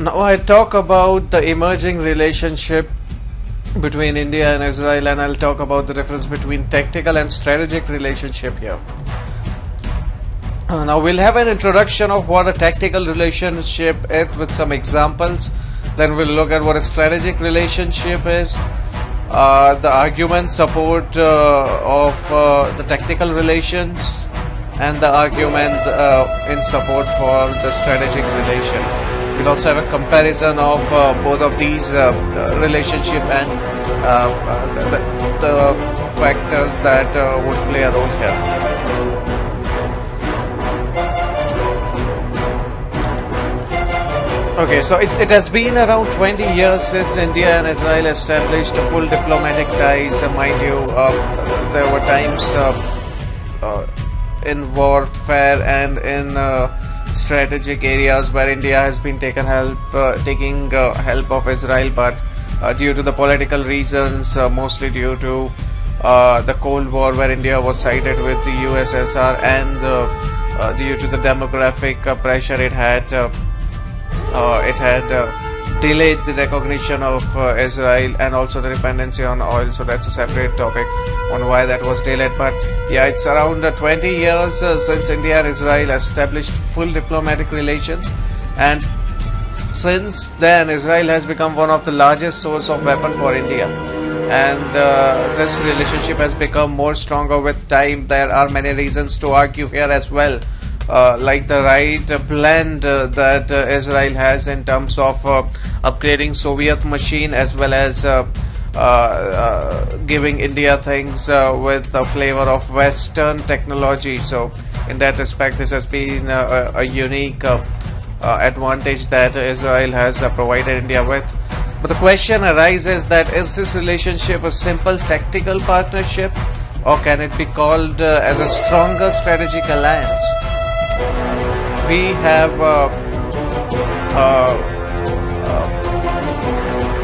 Now I talk about the emerging relationship between India and Israel, and I'll talk about the difference between tactical and strategic relationship here. Now we'll have an introduction of what a tactical relationship is with some examples. Then we'll look at what a strategic relationship is, the argument support of the tactical relations, and the argument in support for the strategic relation. We'll also have a comparison of both of these relationship and the factors that would play a role here. Okay, so it has been around 20 years since India and Israel established full diplomatic ties. Mind you, there were times in warfare and in strategic areas where India has been taking help of Israel, but due to the political reasons, mostly due to the Cold War, where India was sided with the USSR, and due to the demographic pressure it had delayed the recognition of Israel and also the dependency on oil. So that's a separate topic on why that was delayed. But yeah, it's around 20 years since India and Israel established full diplomatic relations, and since then Israel has become one of the largest source of weapon for India, and this relationship has become more stronger with time. There are many reasons to argue here as well, like the right blend that Israel has in terms of upgrading Soviet machine, as well as giving India things with a flavor of Western technology. So in that respect, this has been a unique advantage that Israel has provided India with. But the question arises that is this relationship a simple tactical partnership, or can it be called as a stronger strategic alliance? We have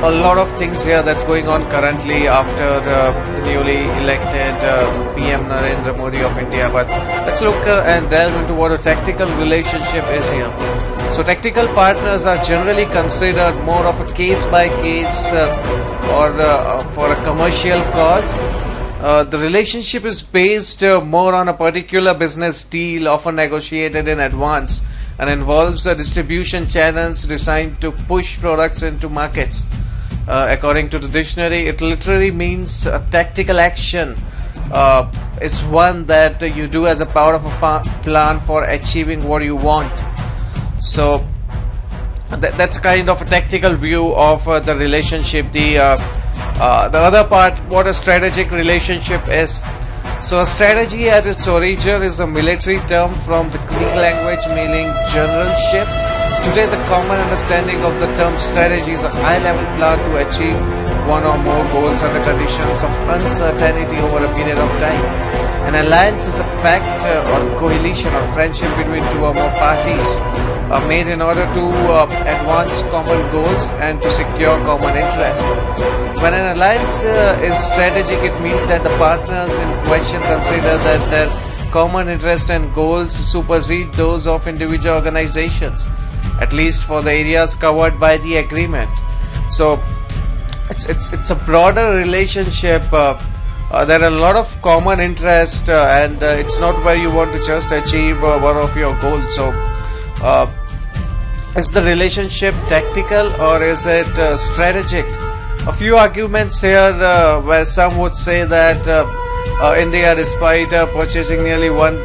a lot of things here that's going on currently after the newly elected PM Narendra Modi of India. But let's look and delve into what a tactical relationship is here. So tactical partners are generally considered more of a case by case or for a commercial cause. The relationship is based more on a particular business deal, often negotiated in advance, and involves distribution channels designed to push products into markets. According to the dictionary, it literally means a tactical action is one that you do as a part of a plan for achieving what you want. So that's kind of a tactical view of the relationship. The other part, what a strategic relationship is. So a strategy at its origin is a military term from the Greek language meaning generalship. Today the common understanding of the term strategy is a high-level plan to achieve one or more goals under conditions of uncertainty over a period of time. An alliance is a pact or coalition or friendship between two or more parties made in order to advance common goals and to secure common interests. When an alliance is strategic, it means that the partners in question consider that their common interests and goals supersede those of individual organizations, at least for the areas covered by the agreement. So it's a broader relationship. There are a lot of common interest, and it's not where you want to just achieve one of your goals. So is the relationship tactical or is it strategic? A few arguments here where some would say that India, despite purchasing nearly 1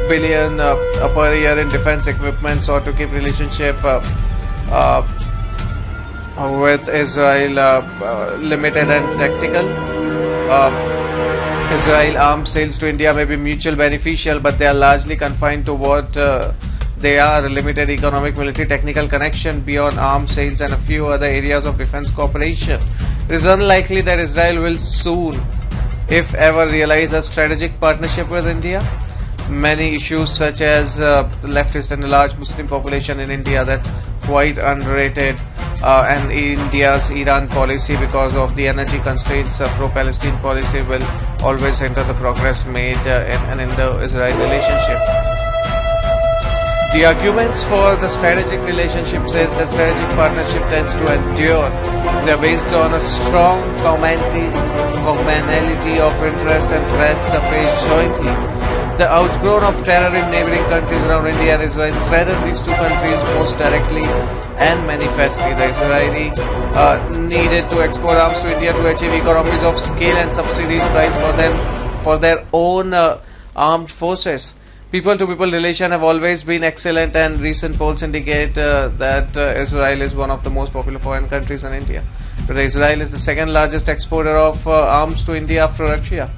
billion per year in defense equipment, or to keep relationship with Israel limited and tactical. Israel arms sales to India may be mutual beneficial, but they are largely confined to what they are: limited economic, military, technical connection beyond arms sales and a few other areas of defense cooperation. It is unlikely that Israel will soon, if ever, realize a strategic partnership with India. Many issues such as the leftist and the large Muslim population in India, that's quite underrated, and India's Iran policy because of the energy constraints, pro-Palestine policy will always hinder the progress made in an Indo-Israel relationship. The arguments for the strategic relationship says the strategic partnership tends to endure. They are based on a strong commonality of interest and threats faced jointly. The outgrowth of terror in neighboring countries around India and Israel threatened these two countries most directly and manifestly. The Israeli needed to export arms to India to achieve economies of scale and subsidies price for their own armed forces. People-to-people relations have always been excellent, and recent polls indicate that Israel is one of the most popular foreign countries in India. Today, Israel is the second largest exporter of arms to India after Russia.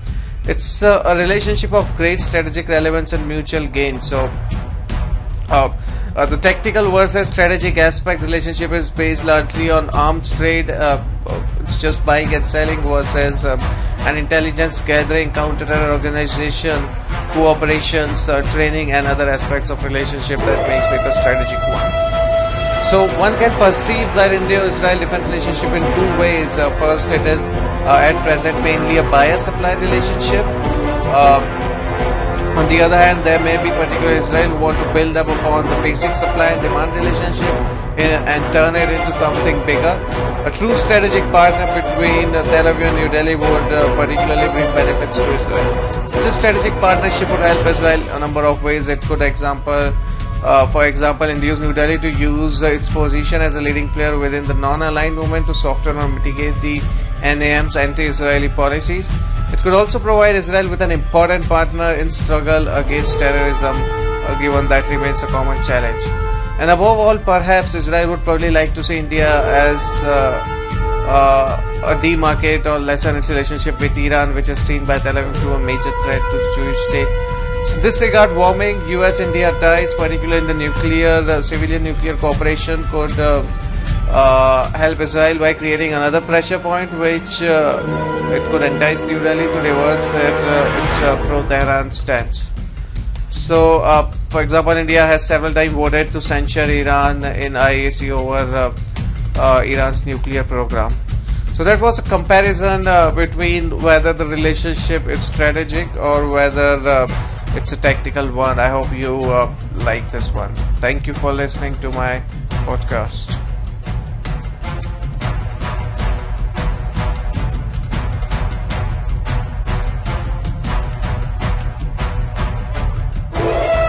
It's a relationship of great strategic relevance and mutual gain. So, the tactical versus strategic aspect relationship is based largely on arms trade. It's just buying and selling versus an intelligence gathering, counter-terror organization, cooperations, training, and other aspects of relationship that makes it a strategic one. So one can perceive that India-Israel defense relationship in two ways. First, it is at present mainly a buyer-supplier relationship. On the other hand, there may be particular Israel who want to build up upon the basic supply and demand relationship and turn it into something bigger. A true strategic partner between Tel Aviv and New Delhi would particularly bring benefits to Israel. Such a strategic partnership would help Israel a number of ways. It could for example, induce New Delhi to use its position as a leading player within the non-aligned movement to soften or mitigate the NAM's anti-Israeli policies. It could also provide Israel with an important partner in struggle against terrorism, given that remains a common challenge. And above all, perhaps Israel would probably like to see India as a demarcate or lessen its relationship with Iran, which is seen by Tel Aviv to a major threat to the Jewish state. So in this regard, warming US-India ties, particularly in the nuclear, civilian nuclear cooperation, could help Israel by creating another pressure point, which it could entice New Delhi to reverse its pro-Tehran stance. So, for example, India has several times voted to censure Iran in IAC over Iran's nuclear program. So that was a comparison between whether the relationship is strategic or whether it's a tactical one. I hope you like this one. Thank you for listening to my podcast.